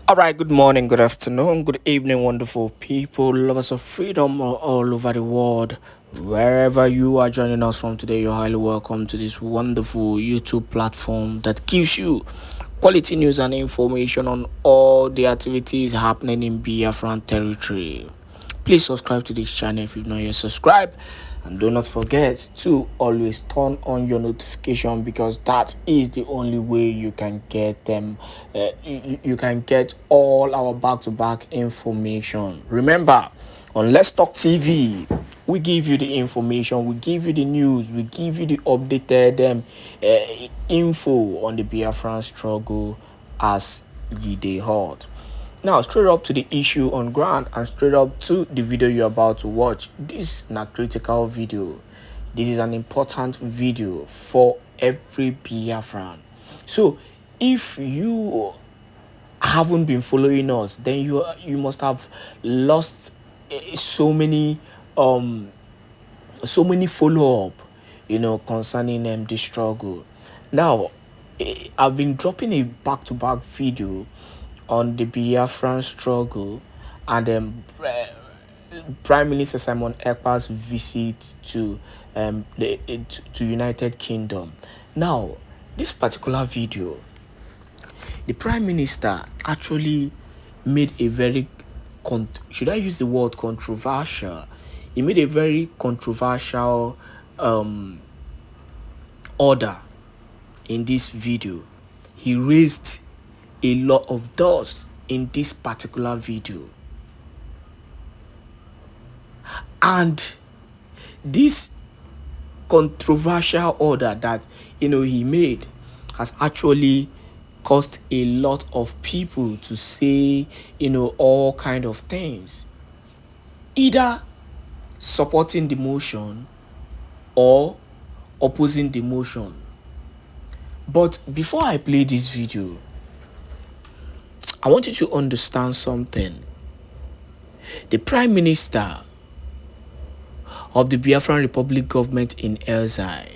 All right, good morning, good afternoon, good evening, wonderful people, lovers of freedom all over the world. Wherever you are joining us from today, you're highly welcome to this wonderful YouTube platform that gives you quality news and information on all the activities happening in Biafran territory. Please subscribe to this channel if you've not yet subscribed, and do not forget to always turn on your notification, because that is the only way you can get them. You can get all our back-to-back information. Remember, on Let's Talk TV, we give you the information, we give you the news, we give you the updated info on the Biafran struggle as ye dey hot. Now, straight up to the issue on ground and straight up to the video you're about to watch. This is a critical video. This is an important video for every Biafran. So, if you haven't been following us, then you must have lost so many follow up, concerning the struggle. Now, I've been dropping a back-to-back video on the Biafran struggle and Prime Minister Simon Ekpa's visit to to United Kingdom. Now, this particular video, the Prime Minister actually made a very should I use the word controversial? He made a very controversial order in this video. He raised a lot of dust in this particular video, and this controversial order that he made has actually caused a lot of people to say all kind of things, either supporting the motion or opposing the motion. But before I play this video, I want you to understand something. The Prime Minister of the Biafran Republic government in Elzai,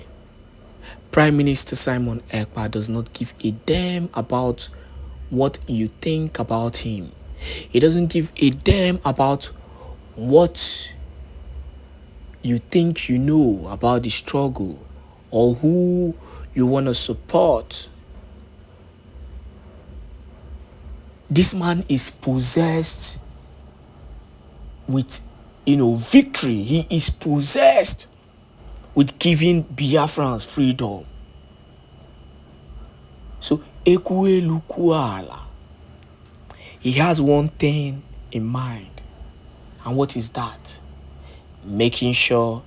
Prime Minister Simon Ekpa, does not give a damn about what you think about him. He doesn't give a damn about what you think you know about the struggle or who you want to support. This man is possessed with victory. He is possessed with giving Biafrans freedom. So Ekwe Lukuala, he has one thing in mind. And what is that? Making sure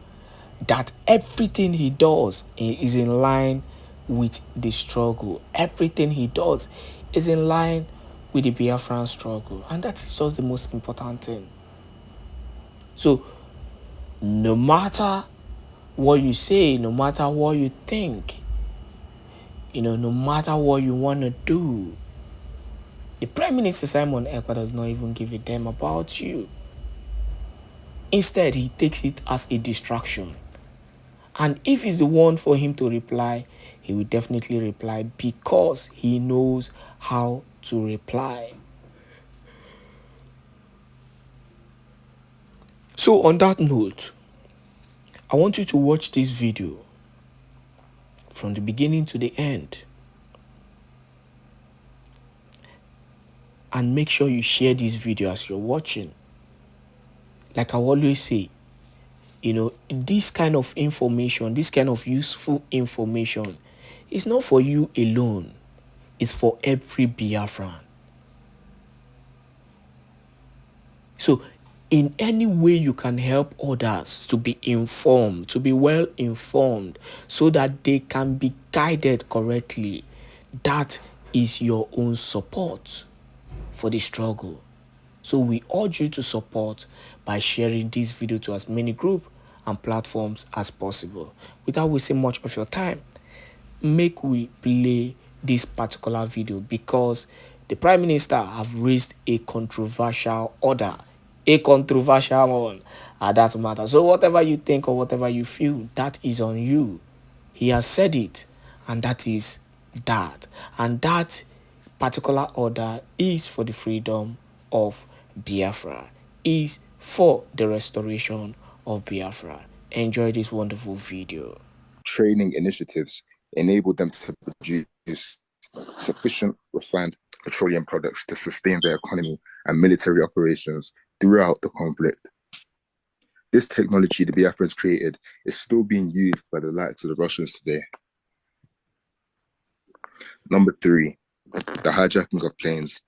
that everything he does is in line with the struggle. Everything he does is in line with the Biafran struggle. And that is just the most important thing. So, no matter what you say, no matter what you think, no matter what you want to do, the Prime Minister Simon Ekpa does not even give a damn about you. Instead, he takes it as a distraction. And if it's the one for him to reply, he will definitely reply, because he knows how to reply. So on that note, I want you to watch this video from the beginning to the end. And make sure you share this video as you're watching. Like I always say, this kind of information, this kind of useful information is not for you alone. It's for every Biafran. So, in any way you can help others to be informed, to be well informed, so that they can be guided correctly, that is your own support for the struggle. So we urge you to support by sharing this video to as many groups and platforms as possible. Without wasting much of your time, make we play this particular video, because the Prime Minister have raised a controversial order. A controversial one at that matter. So whatever you think or whatever you feel, that is on you. He has said it, and that is that. And that particular order is for the freedom of Biafra, is for the restoration of Biafra. Enjoy this wonderful video. Training initiatives enabled them to produce sufficient refined petroleum products to sustain their economy and military operations throughout the conflict. This technology the Biafrans created is still being used by the likes of the Russians today. Number 3, the hijacking of planes.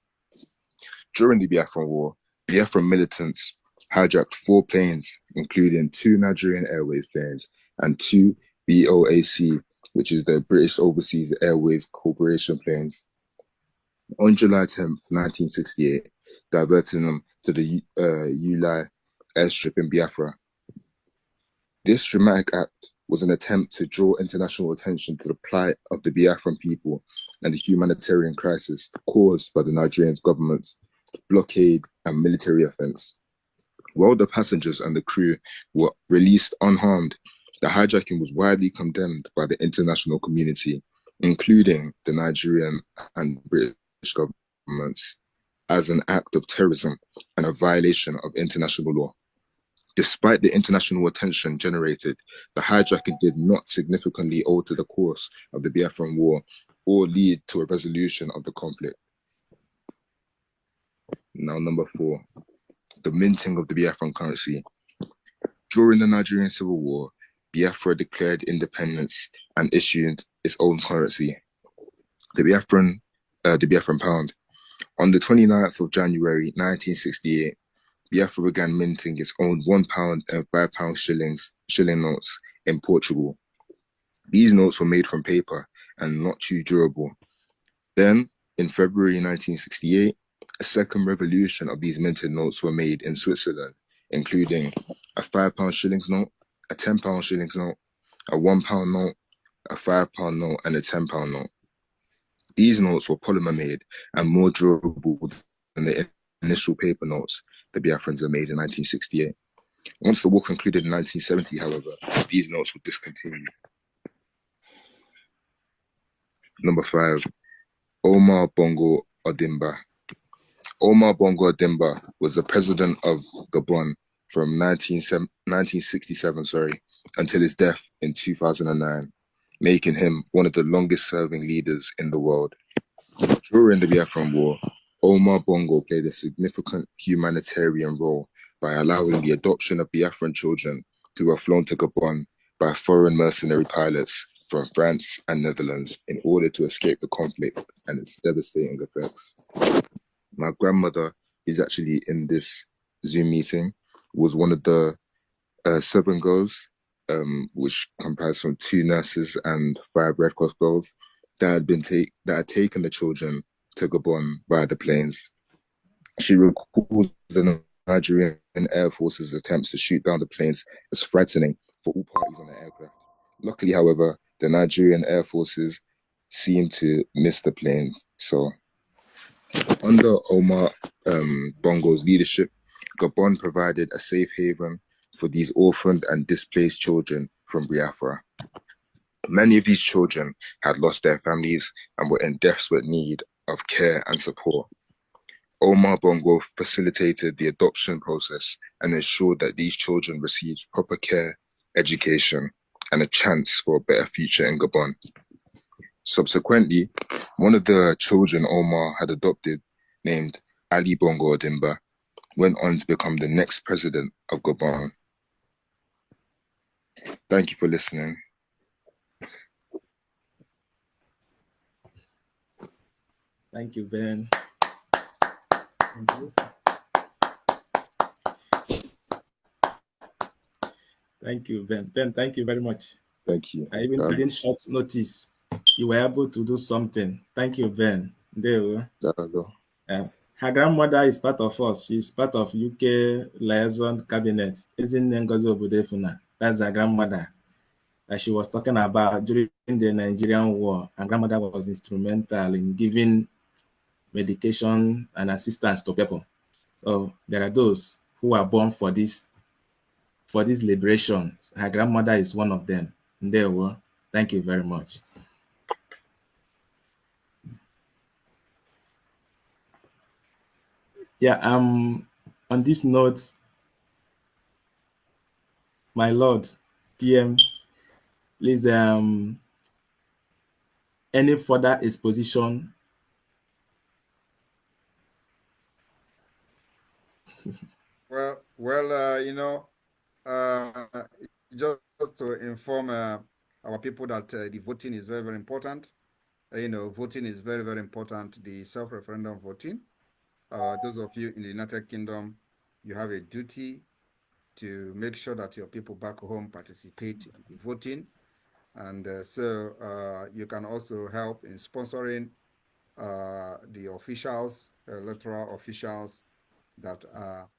During the Biafran War, Biafran militants hijacked 4 planes, including 2 Nigerian Airways planes and 2 BOAC, which is the British Overseas Airways Corporation planes, on July 10th, 1968, diverting them to the Ulai airstrip in Biafra. This dramatic act was an attempt to draw international attention to the plight of the Biafran people and the humanitarian crisis caused by the Nigerian government's blockade and military offense. While the passengers and the crew were released unharmed, the hijacking was widely condemned by the international community, including the Nigerian and British governments, as an act of terrorism and a violation of international law. Despite the international attention generated, the hijacking did not significantly alter the course of the Biafran War or lead to a resolution of the conflict. Now, number 4, the minting of the Biafran currency. During the Nigerian Civil War, Biafra declared independence and issued its own currency, the Biafran pound. On the 29th of January 1968, Biafra began minting its own £1 and £5 shilling notes in Portugal. These notes were made from paper and not too durable. Then, in February 1968, a second revolution of these minted notes were made in Switzerland, including a £5 shillings note, a £10 shillings note, a £1 note, a £5 note, and a £10 note. These notes were polymer made and more durable than the initial paper notes the Biafrans had made in 1968. Once the war concluded in 1970, however, these notes were discontinued. Number 5, Omar Bongo Ondimba. Omar Bongo Ondimba was the president of Gabon from 1967 until his death in 2009, making him one of the longest-serving leaders in the world. During the Biafran War, Omar Bongo played a significant humanitarian role by allowing the adoption of Biafran children who were flown to Gabon by foreign mercenary pilots from France and Netherlands in order to escape the conflict and its devastating effects. My grandmother, who's actually in this Zoom meeting, was one of the 7 girls, which comprised from 2 nurses and 5 Red Cross girls, that had taken the children to Gabon via the planes. She recalls the Nigerian Air Force's attempts to shoot down the planes as frightening for all parties on the aircraft. Luckily, however, the Nigerian Air Forces seemed to miss the planes. So, under Omar Bongo's leadership, Gabon provided a safe haven for these orphaned and displaced children from Biafra. Many of these children had lost their families and were in desperate need of care and support. Omar Bongo facilitated the adoption process and ensured that these children received proper care, education, and a chance for a better future in Gabon. Subsequently, one of the children Omar had adopted, named Ali Bongo Ondimba, went on to become the next president of Gabon. Thank you for listening. Thank you, Ben. Thank you. Thank you, Ben. Ben, thank you very much. Thank you. I even within short notice, you were able to do something. Thank you, Ben. There. Her grandmother is part of us. She's part of UK liaison cabinet. Isn't Ngozi Obudefuna? That's her grandmother that she was talking about during the Nigerian war. Her grandmother was instrumental in giving medication and assistance to people. So there are those who are born for this liberation. Her grandmother is one of them. There were. Thank you very much. Yeah, on this note, my lord, PM, please, any further exposition? Uh, just to inform our people that the voting is very, very important. Voting is very, very important. The self-referendum voting. Those of you in the United Kingdom, you have a duty to make sure that your people back home participate in the voting. And so you can also help in sponsoring the officials, electoral officials that are,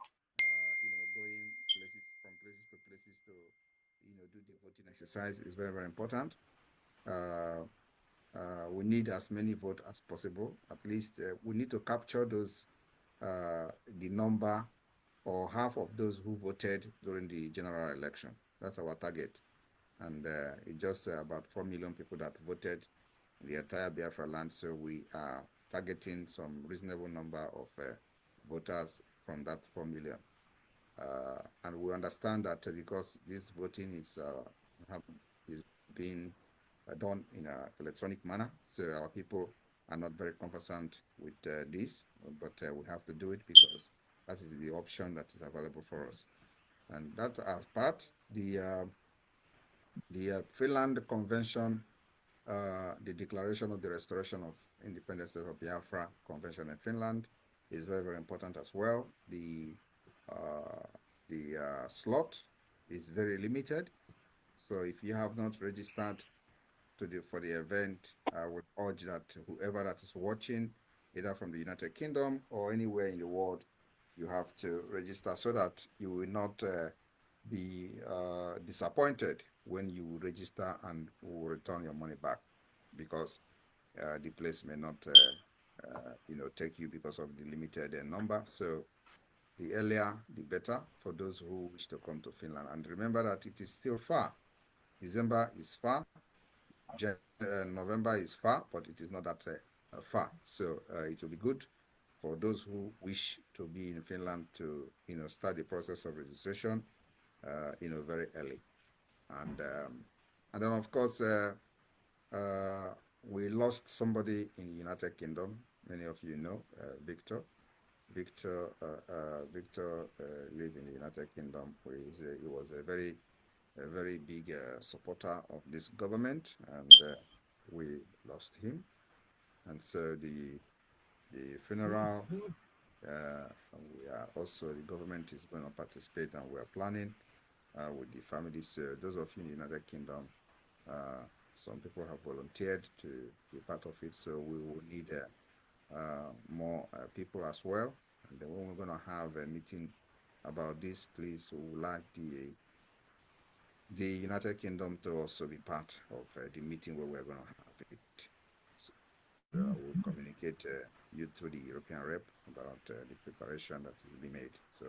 going from places to places to, do the voting exercise is very, very important. Uh, we need as many votes as possible. At least we need to capture the number or half of those who voted during the general election. That's our target. And it's just about 4 million people that voted in the entire Biafra land. So we are targeting some reasonable number of voters from that 4 million. And we understand that because this voting is being done in an electronic manner, so our people are not very conversant with this, but we have to do it because that is the option that is available for us. And that as part, the Finland Convention, the Declaration of the Restoration of Independence State of Biafra Convention in Finland is very, very important as well. The slot is very limited. So if you have not registered for the event, I would urge that whoever that is watching, either from the United Kingdom or anywhere in the world, you have to register so that you will not be disappointed when you register and will return your money back because the place may not take you because of the limited number. So the earlier the better for those who wish to come to Finland. And remember that it is still far. December is far, November is far, but it is not that far. So it will be good for those who wish to be in Finland to start the process of registration very early. And then of course we lost somebody in the United Kingdom. Many of you know Victor. Victor lived in the United Kingdom. He was a very big supporter of this government, and we lost him. And so the funeral, we are also, the government is going to participate, and we are planning with the families. Those of you in the United Kingdom, some people have volunteered to be part of it, so we will need more people as well. And then when we're going to have a meeting about this, please, we would like the United Kingdom to also be part of the meeting where we're going to have it. So I will communicate you through the European rep about the preparation that will be made. So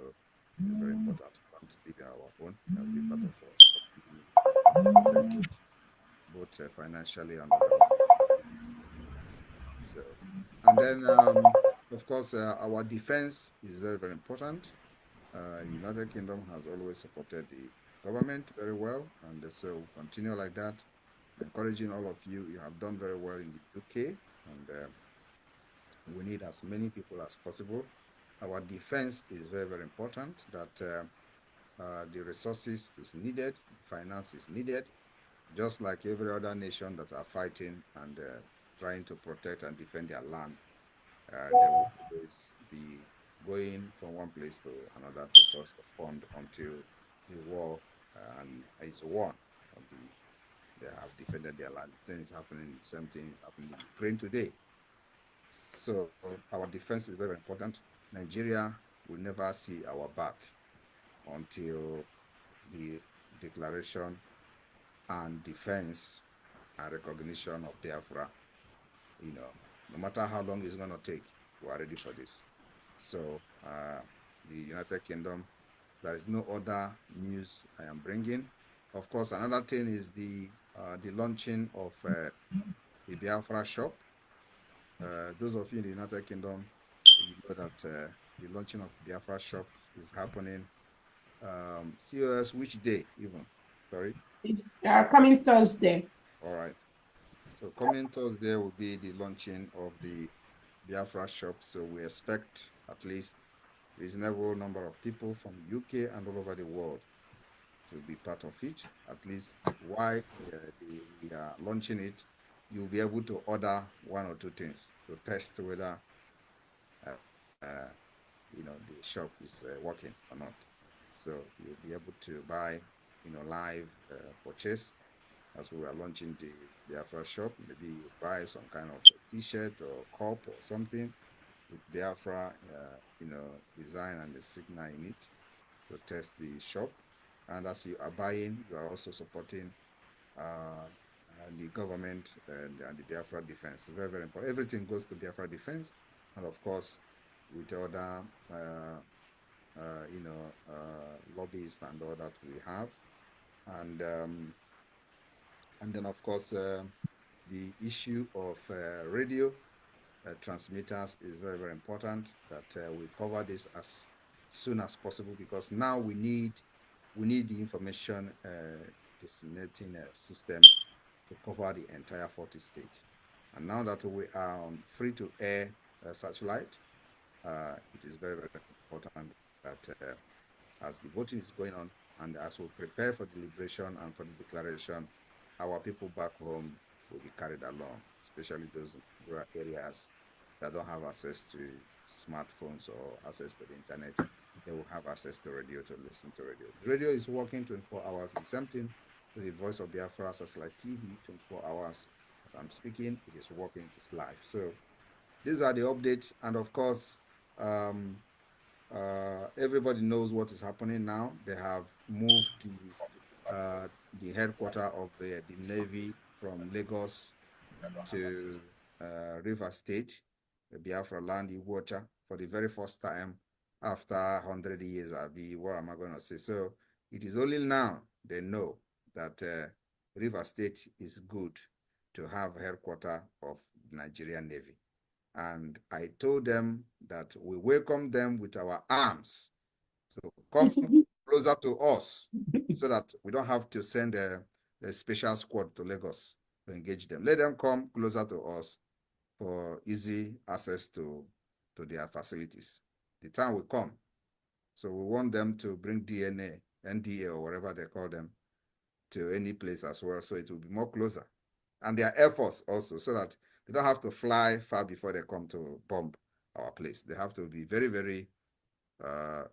it's very important. We want to be our own, be part of us. Very good, both financially and otherwise. So, and then of course our defense is very, very important. United Kingdom has always supported the government very well, and so we'll continue like that. Encouraging all of you. You have done very well in the UK, and we need as many people as possible. Our defense is very, very important. That the resources is needed, finance is needed, just like every other nation that are fighting and trying to protect and defend their land. They will always be going from one place to another to source the fund until the war and is won. They have defended their land. Things happening, the same thing happening in Ukraine today. So our defense is very important. Nigeria will never see our back until the declaration and defense and recognition of Biafra. No matter how long it's going to take, we are ready for this. So the United Kingdom, there is no other news I am bringing. Of course, another thing is the launching of the Biafra shop. Those of you in the United Kingdom, you know that the launching of Biafra shop is happening. COS, which day even? Sorry? It's coming Thursday. All right. So coming Thursday will be the launching of the Biafra shop. So we expect at least reasonable number of people from UK and all over the world to be part of it. At least while we are launching it, you'll be able to order one or two things to test whether the shop is working or not. So you'll be able to buy live purchase as we are launching the Biafra shop. Maybe you buy some kind of a t-shirt or cup or something with Biafra design and the signal in it to test the shop. And as you are buying, you are also supporting the government and the Biafra defense. Very, very important. Everything goes to Biafra defense, and of course, with other lobbyists and all that we have, and then of course the issue of radio transmitters is very, very important. That we cover this as soon as possible, because now we need the information disseminating system to cover the entire 40 states. And now that we are on free-to-air satellite, it is very, very important that as the voting is going on and as we prepare for the liberation and for the declaration, our people back home will be carried along, especially those rural areas that don't have access to smartphones or access to the internet. They will have access to radio to listen to radio. The radio is working 24 hours. The same thing to the Voice of Biafra satellite TV, 24 hours. As I'm speaking, it is working, it is live. So these are the updates. And of course, everybody knows what is happening now. They have moved the headquarters of the Navy from Lagos to River State, the Biafra land in water, for the very first time after 100 years. What am I going to say? So it is only now they know that River State is good to have headquarters of the Nigerian Navy. And I told them that we welcome them with our arms. So come closer to us so that we don't have to send a special squad to Lagos to engage them. Let them come closer to us for easy access to their facilities. The time will come. So we want them to bring DNA, NDA, or whatever they call them, to any place as well, so it will be more closer. And their Air Force also, so that they don't have to fly far before they come to bomb our place. They have to be very, very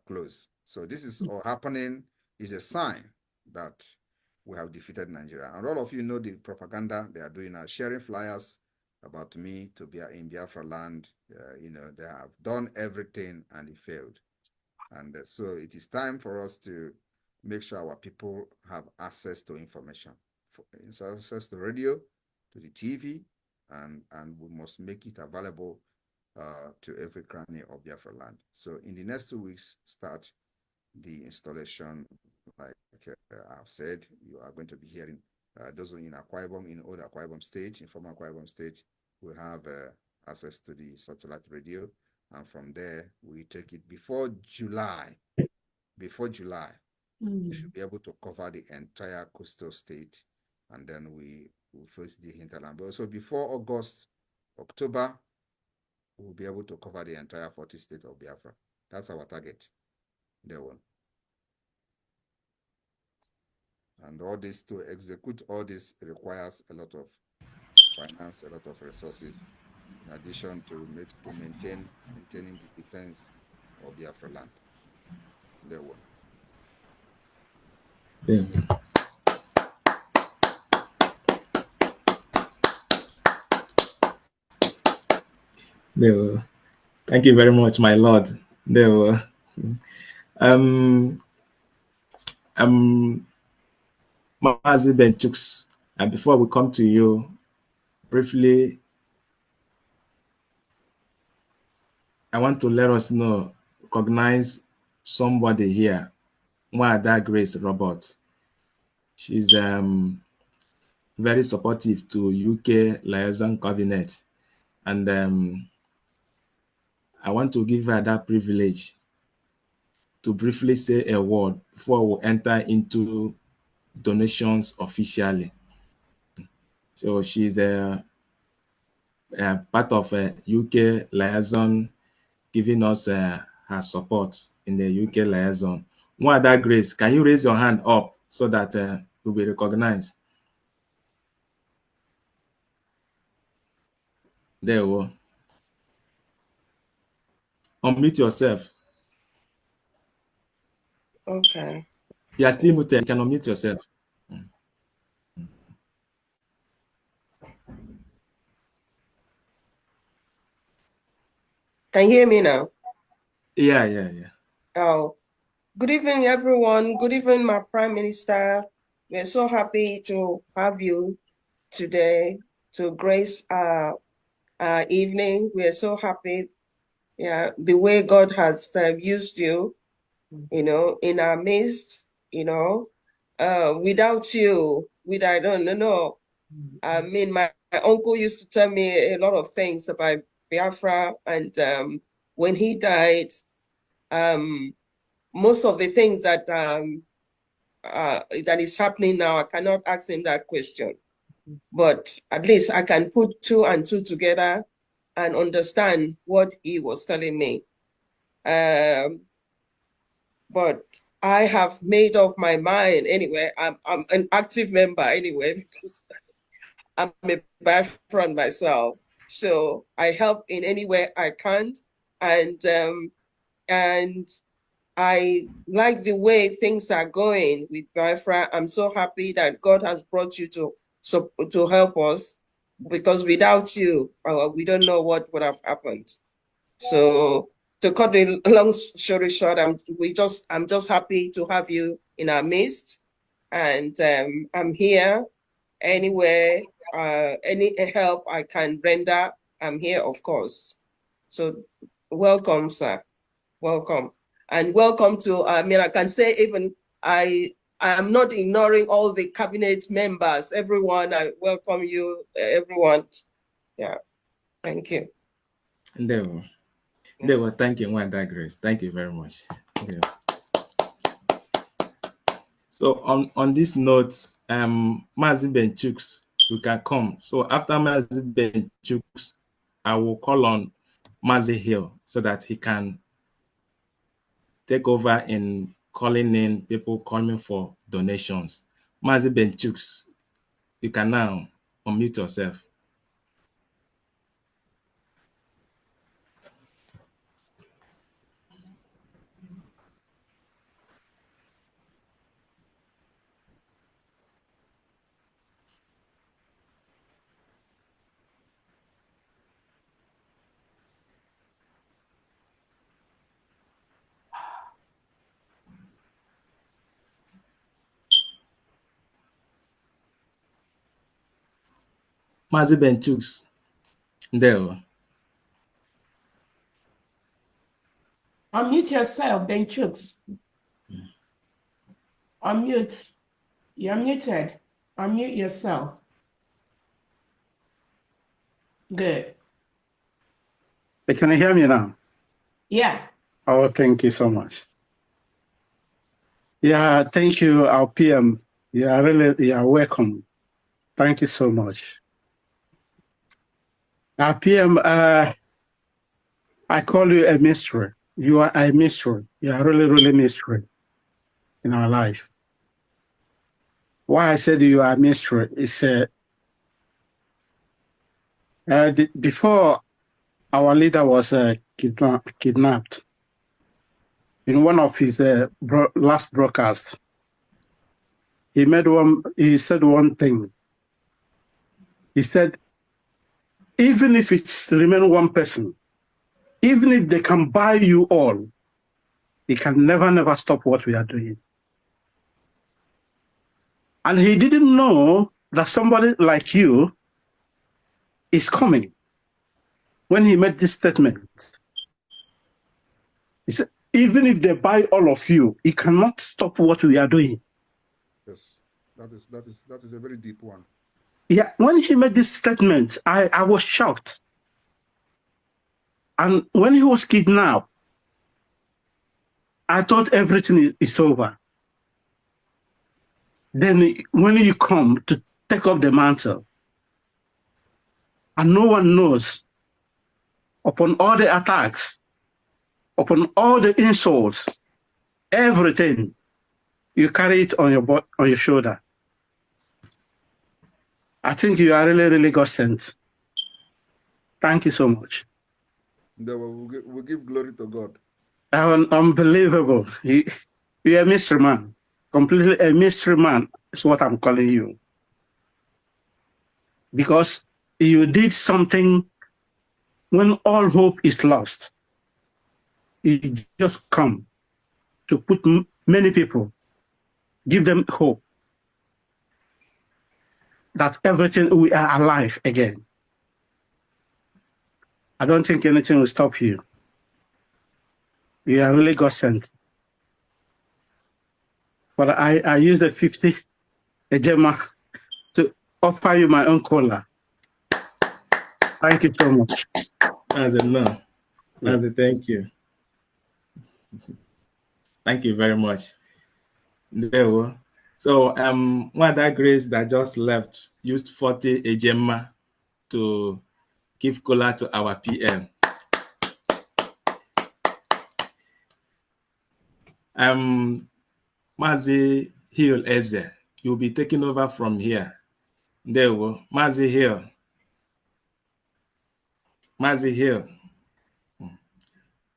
close. So this is all happening, is a sign that we have defeated Nigeria. And all of you know the propaganda they are doing, sharing flyers about me to be in Biafra land. They have done everything and it failed. And so it is time for us to make sure our people have access to information, access to radio, to the TV, and we must make it available to every cranny of Biafra land. So in the next 2 weeks, start the installation. Like I've said, you are going to be hearing those in Akwa Ibom, in old Akwa Ibom state, in former Akwa Ibom state, we have access to the satellite radio. And from there, we take it before July. Before July, we should be able to cover the entire coastal state. And then we will face the hinterland. But also before August, October, we'll be able to cover the entire 40 states of Biafra. That's our target. There one. And all this, to execute all this, requires a lot of finance, a lot of resources, in addition to maintaining the defense of Biafra land. There one. Yeah. Thank you very much, my lord. Mazi Benchooks, and before we come to you, briefly, I want to let us recognize somebody here, Mwada Grace Robert. She's very supportive to UK Liaison Cabinet, and I want to give her that privilege to briefly say a word before we enter into donations officially. So she's a part of a UK liaison, giving us her support in the UK liaison. One other Grace, can you raise your hand up so that you'll be recognized? There we go. Unmute yourself. Okay. You are still muted. You can unmute yourself. Can you hear me now? Yeah. Oh, good evening, everyone. Good evening, my Prime Minister. We're so happy to have you today to grace our evening. We're so happy, the way God has used you, in our midst, without you, I don't know. I mean, my uncle used to tell me a lot of things about Biafra, and when he died, most of the things that is happening now, I cannot ask him that question. But at least I can put two and two together and understand what he was telling me. But I have made up my mind anyway. I'm an active member anyway, because I'm a Biafran myself. So I help in any way I can. And I like the way things are going with Biafra. I'm so happy that God has brought you to help us, because without you, we don't know what would have happened. So to cut the long story short, I'm just happy to have you in our midst, and I'm here anywhere, any help I can render, I'm here, of course. So welcome, sir. Welcome. And welcome to, I can say even I am not ignoring all the cabinet members. Everyone, I welcome you, everyone. Yeah, thank you. There were. Thank you, Wanda Grace. Thank you very much. Yeah. So on this note, Mazi Benchuks, you can come. So after Mazi Benchuks, I will call on Mazi Hill so that he can take over in calling in people coming for donations. Mazi Benchuks, you can now unmute yourself. Mazi Benchuks, there. Unmute yourself, Benchuks. Unmute. You're muted. Unmute yourself. Good. Can you hear me now? Yeah. Oh, thank you so much. Yeah, thank you, our PM. You are welcome. Thank you so much. Our PM, I call you a mystery. You are a mystery. You are really mystery in our life. Why I said you are a mystery is before our leader was kidnapped, in one of his last broadcasts, he said one thing. He said, even if it's remain one person, even if they can buy you all, they can never stop what we are doing. And he didn't know that somebody like you is coming when he made this statement. He said, even if they buy all of you, it cannot stop what we are doing. Yes, that is a very deep one. Yeah, when he made this statement, I was shocked. And when he was kidnapped, I thought everything is over. Then when you come to take up the mantle, and no one knows, upon all the attacks, upon all the insults, everything, you carry it on your shoulder. I think you are really, really God sent. Thank you so much. We'll give glory to God. Unbelievable. You're a mystery man. Completely a mystery man is what I'm calling you. Because you did something when all hope is lost. You just come to put many people, give them hope that everything, we are alive again. I don't think anything will stop you. You are really God sent. But I use the 50 ejema to offer you my own cola. Thank you so much. That's enough. That's a thank you. Thank you very much. There we go. So Mother Grace that just left used 40 ejema to give cola to our PM. Mazi Hill Eze, you'll be taking over from here. There we go. Mazi Hill. Mazi Hill.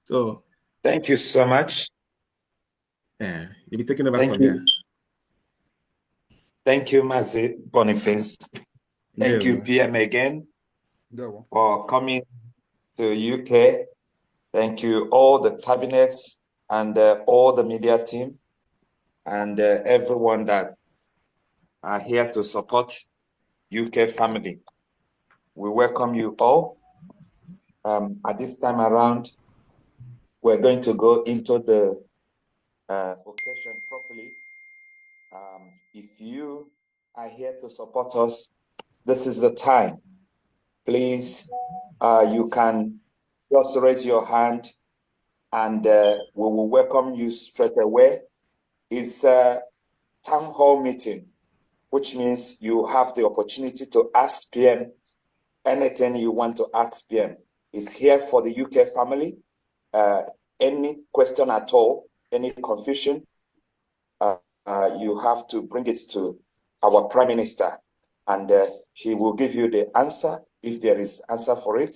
So thank you so much. Yeah, you'll be taking over Thank from you. here. Thank you, Mazi Boniface. Thank you, PM, again for coming to UK. Thank you, all the cabinets and all the media team and everyone that are here to support UK family. We welcome you all. At this time around, we're going to go into the occasion properly. If you are here to support us, this is the time. Please, you can just raise your hand and we will welcome you straight away. It's a town hall meeting, which means you have the opportunity to ask PM anything you want to ask PM. It's here for the UK family. Any question at all, any confusion, you have to bring it to our Prime Minister and he will give you the answer if there is answer for it.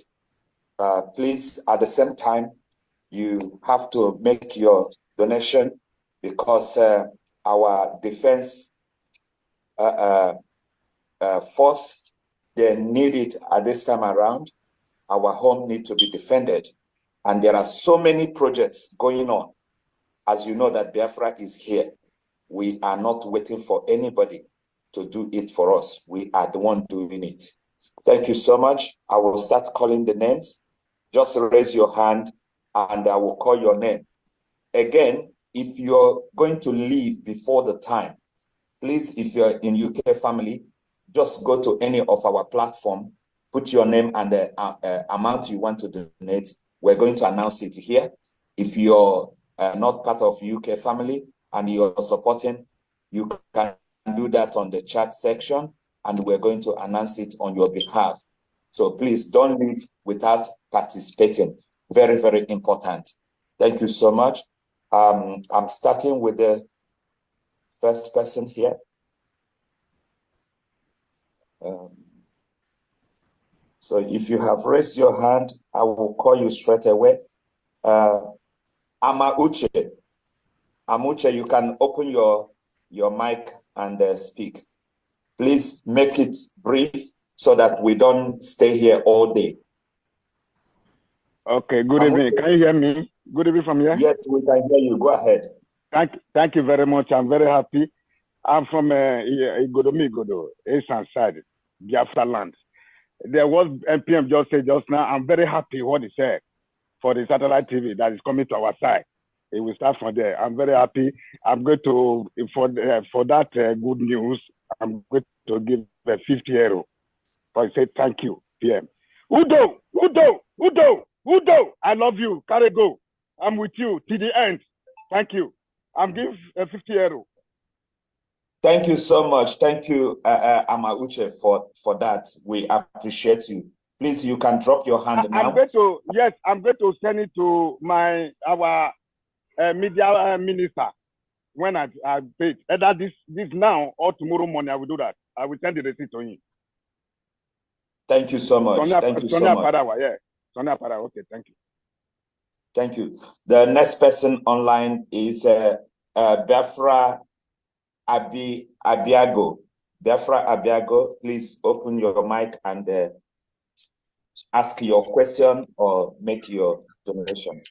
Please, at the same time, you have to make your donation because our defense force, they need it at this time around. Our home needs to be defended. And there are so many projects going on. As you know that Biafra is here. We are not waiting for anybody to do it for us. We are the one doing it. Thank you so much. I will start calling the names. Just raise your hand and I will call your name. Again, if you're going to leave before the time, please, if you're in UK family, just go to any of our platform, put your name and the amount you want to donate. We're going to announce it here. If you're not part of UK family and you're supporting, you can do that on the chat section and we're going to announce it on your behalf. So please don't leave without participating. Very, very important. Thank you so much. I'm starting with the first person here. So if you have raised your hand, I will call you straight away. Amauche. Amuche, you can open your mic and speak. Please make it brief so that we don't stay here all day. Okay, good evening. Can you hear me? Good evening from here? Yes, we can hear you. Go ahead. Thank you very much. I'm very happy. I'm from Igodo, Eastern side, Biafra land. There was NPM just said just now, I'm very happy what he said for the satellite TV that is coming to our side. It will start from there. I'm very happy. I'm going to, for that good news, I'm going to give €50. So I say thank you, PM. Udo, Udo, Udo. Udo, I love you. Carry go. I'm with you till the end. Thank you. I'm giving 50 euro. Thank you so much. Thank you, Amauche, for that. We appreciate you. Please, you can drop your hand now. I'm going to send it to our media minister when I pay. Either this now or tomorrow morning, I will do that. I will send the receipt to him. Thank you so much. Thank you so much. Parawa, yeah. Sonia Parawa, okay, thank you. Thank you. The next person online is Biafra Abiago. Biafra Abiago, please open your mic and ask your question or make your donation.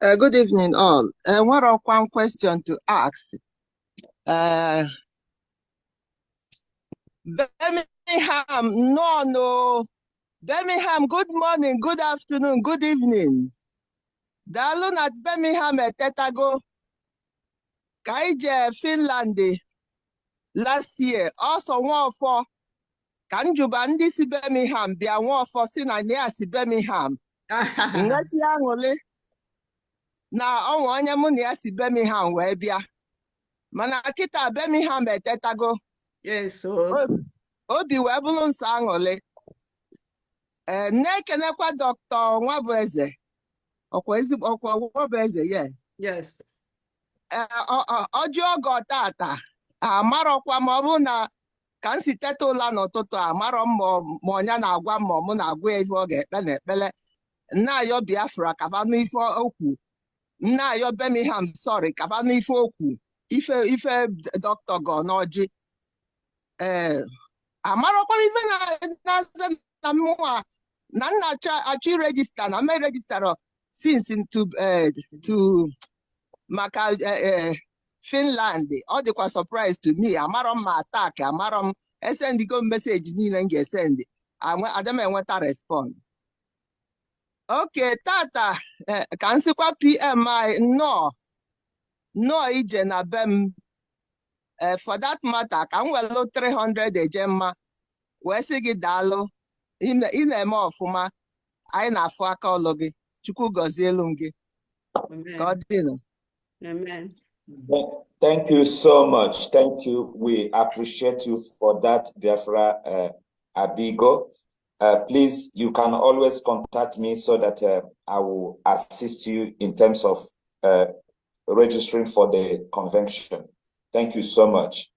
Good evening, all. One question to ask. Birmingham, no. Birmingham, good morning, good afternoon, good evening. Dalun at Birmingham Tetago. Kaije Finland last year. Also one for Kanjubandi si Birmingham. Bia one for Sinania si Birmingham. Ngasi angole. Na onwanya muni si Birmingham webia. Mana kita Birmingham Tetago. Yes, so. Obi webulun sa angole. Nekenekwa Dr. Nwabeze. Nwabeze, yeah. Yes. Ọjọọ ọgọ tata. Amarọkwa ma ọ bụ na ka m si teta ụla n'ụtụtụ amarọ ma ọnya na-agwa ma mụ na-agwa ife ọ ga-ekpe n'ekpele. Nna-ayọ Biafra kabanụ ife okwu. Nna-ayọ Birmingham sorry kabanụ ife okwu. Ife Dr. Go n'ọjị. Amarọkwa ife na-aza na mmụọ na nna achọ register na me register since to maka Finland. Ọ dịkwa surprise to me. Amarọ m attack, amarọ m esendigo message niile m ga-esend. Adam enweta respond. Okay, tata ka m sịkwa PMI nnọọ ije na be m. For that matter, ka m welu 300 eje mma wee sị gị daalụ. Ị na-eme ọfụma. Anyị na-afụ aka ọlụ gị. Chukwu gọzie elu m gị. Ka ọ dị. Amen. Thank you so much. Thank you. We appreciate you for that, Biafra Abigo. Please, you can always contact me so that I will assist you in terms of registering for the convention. Thank you so much.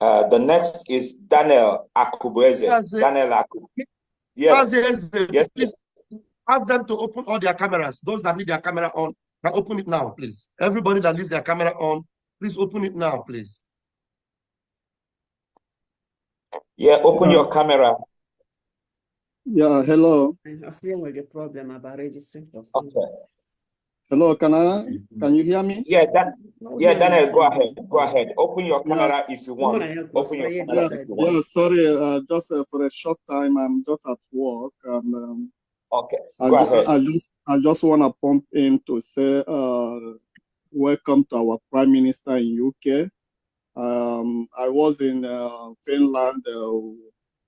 The next is Daniel Akubeze. Daniel Akubeze. Yes. Yes. Please ask them to open all their cameras. Those that need their camera on, can open it now, please. Everybody that leaves their camera on, please open it now, please. Yeah, open your camera. Yeah, hello. I feel like a problem about registering. Okay. Hello, can you hear me? Yeah, Daniel, go ahead. Go ahead. Open your camera if you want. Open your camera if you want. Yeah, sorry, just for a short time, I'm just at work. And, okay, go ahead. I just want to pump in to say welcome to our Prime Minister in UK. I was in Finland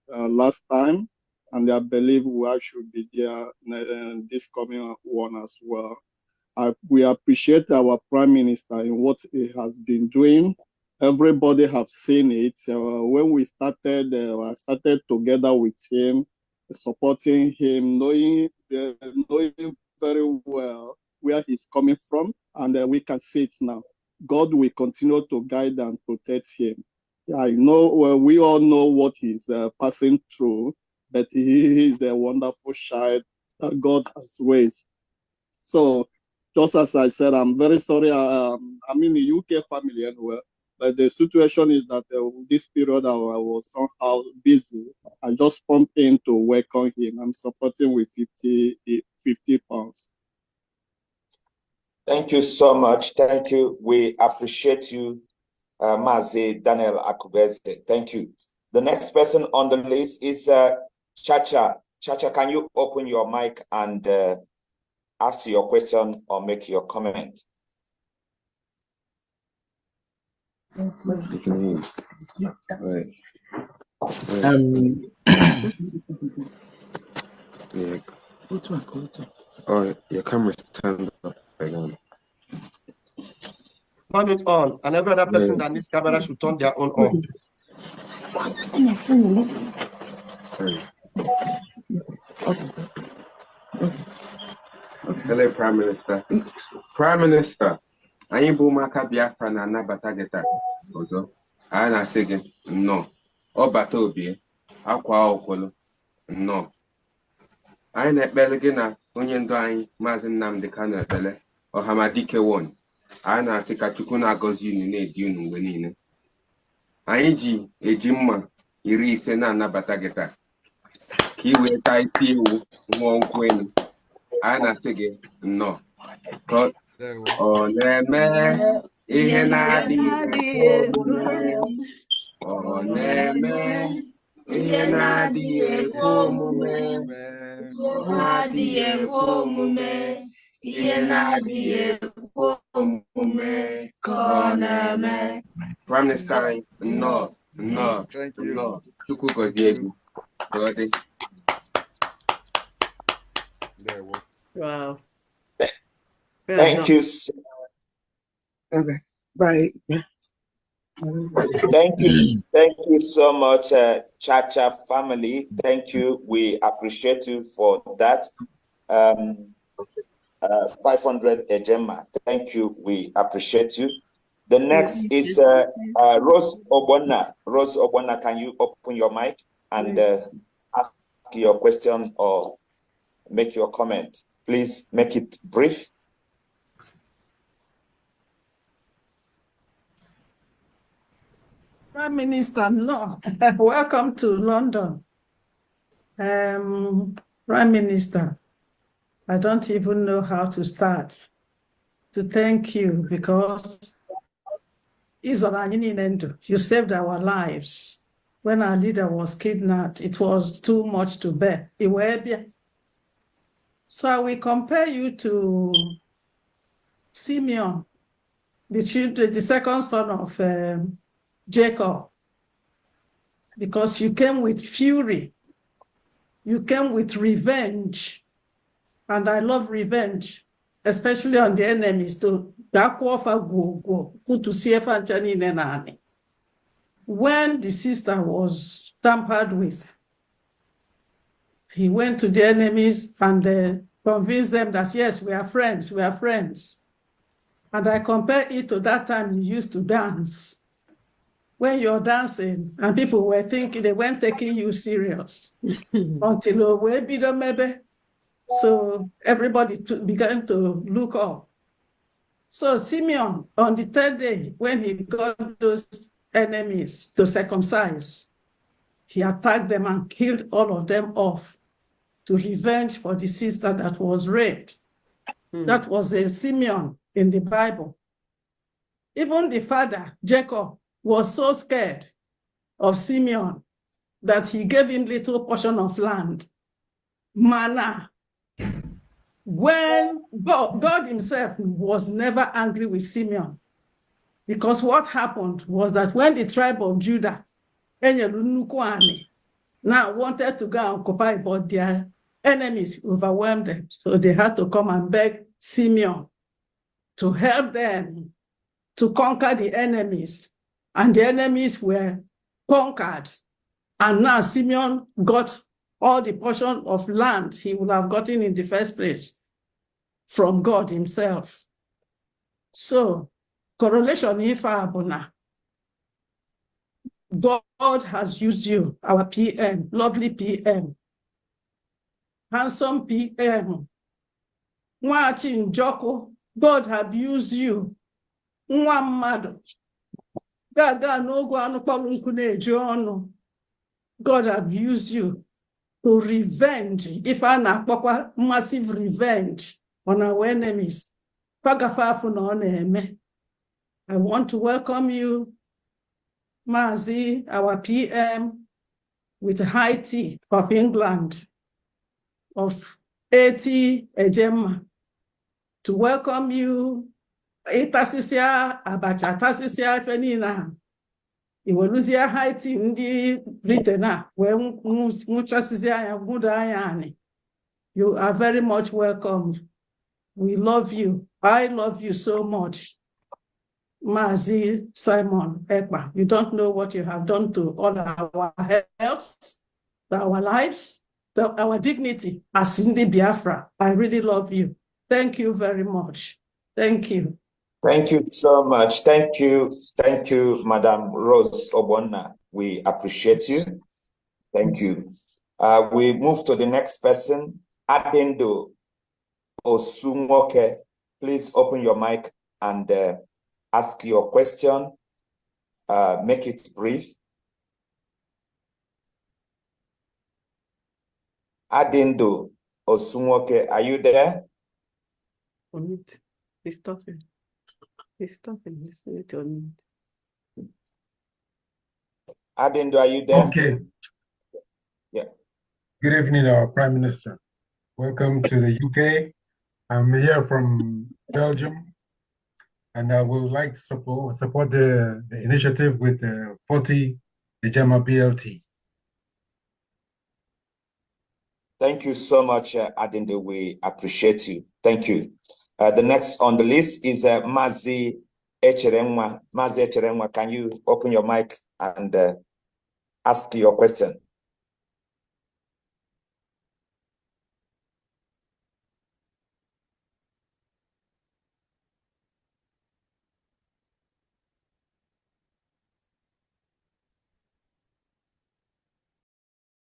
last time, and I believe I should be there this coming one as well. We appreciate our Prime Minister in what he has been doing. Everybody have seen it. When we started, I started together with him, supporting him, knowing very well where he's coming from, and we can see it now. God will continue to guide and protect him. I know we all know what he's passing through, but he is a wonderful child that God has raised. So, just as I said, I'm very sorry. I'm in the UK family anyway, but the situation is that this period I was somehow busy. I just pumped in to welcome him. I'm supporting with 50 pounds. Thank you so much. Thank you. We appreciate you, Mazi Daniel Akubeze. Thank you. The next person on the list is Chacha. Chacha, can you open your mic and ask your question or make your comment? Oh, your camera's turned up again. Turn it on, and every other person that needs camera should turn their own on. Hello, Prime Minister. Prime Minister, anyị bụ ụmụaka Biafra na-anabata gị taa ọzọ. Anyị na-asị gị nnọọ. Ọ bata obi akwa ọkwụlụ nnọọ. Anyị na-ekpere gị na onye ndu anyị Maazị Nnamdi Kanu ekpere Ọhamadike won. Anyị na-asị ka Chukwu na-agọzi unu na-edi unu mgbe niile. Anyị ji eji mma 50 na-anabata gị taa ka i wee taa isi ewu nwụọ nkwụ elu. Anyị na-asị gị nnọọ. Ọ na-eme ihe na-adịghị omume. Ọ na-eme ihe na-adịghị ekwe omume. Na-adịghị ekwe omume. Ihe na-adịghị ekwe omume ka ọ na-eme. Prime Minister anyị nnọọ nnọọ nnọọ. Chukwu gọzie gị. Wow. Thank you. Okay. Bye. Thank you so much, Chacha family. Thank you. We appreciate you for that. 500 Ejema. Thank you. We appreciate you. The next is Rose Obona. Rose Obona, can you open your mic and ask your question or make your comment? Please make it brief. Prime Minister, no. Welcome to London. Prime Minister, I don't even know how to start to thank you because you saved our lives. When our leader was kidnapped, it was too much to bear. So I will compare you to Simeon, the second son of Jacob, because you came with fury, you came with revenge, and I love revenge, especially on the enemies. When the sister was tampered with, he went to the enemies and convinced them that, yes, we are friends, we are friends. And I compare it to that time you used to dance. When you're dancing and people were thinking they weren't taking you serious until maybe. So everybody began to look up. So Simeon, on the third day, when he got those enemies to circumcise, he attacked them and killed all of them off to revenge for the sister that was raped. That was a Simeon in the Bible. Even the father, Jacob, was so scared of Simeon that he gave him little portion of land, manna. When God himself was never angry with Simeon, because what happened was that when the tribe of Judah now wanted to go and occupy, but their enemies overwhelmed them, so they had to come and beg Simeon to help them to conquer the enemies. And the enemies were conquered. And now Simeon got all the portion of land he would have gotten in the first place from God himself. So, correlation Ifabuna. God has used you, our PM, lovely PM, handsome PM. Mwachin Joko, God have used you. Mwamado. God have used you to revenge, if I na massive revenge on our enemies. I want to welcome you, Mazi, our PM, with high tea of England, of 80 Ejema, to welcome you. Itasisia abacha tasisia fenina iweluzia haiti ndi Britain we muchasisia ya guda yani You are very much welcome. We love you. I love you so much. Mazi Simon ÉKPÁ, you don't know what you have done to all our health, our lives, our dignity as Cindy Biafra. I really love you. Thank you very much. Thank you. Thank you so much. Thank you, Madam Rose Obonna. We appreciate you. Thank you. We move to the next person, Adendo Osumoke. Please open your mic and ask your question. Make it brief. Adendo Osumoke, are you there? He's talking. He's talking. He's on. Adendo, are you there? Okay. Yeah. Good evening, Prime Minister. Welcome to the UK. I'm here from Belgium, and I would like to support the initiative with the 40 Lijama BLT. Thank you so much, Adende. We appreciate you. Thank you. The next on the list is Mazi ANC. Mazi ANC, can you open your mic and ask your question?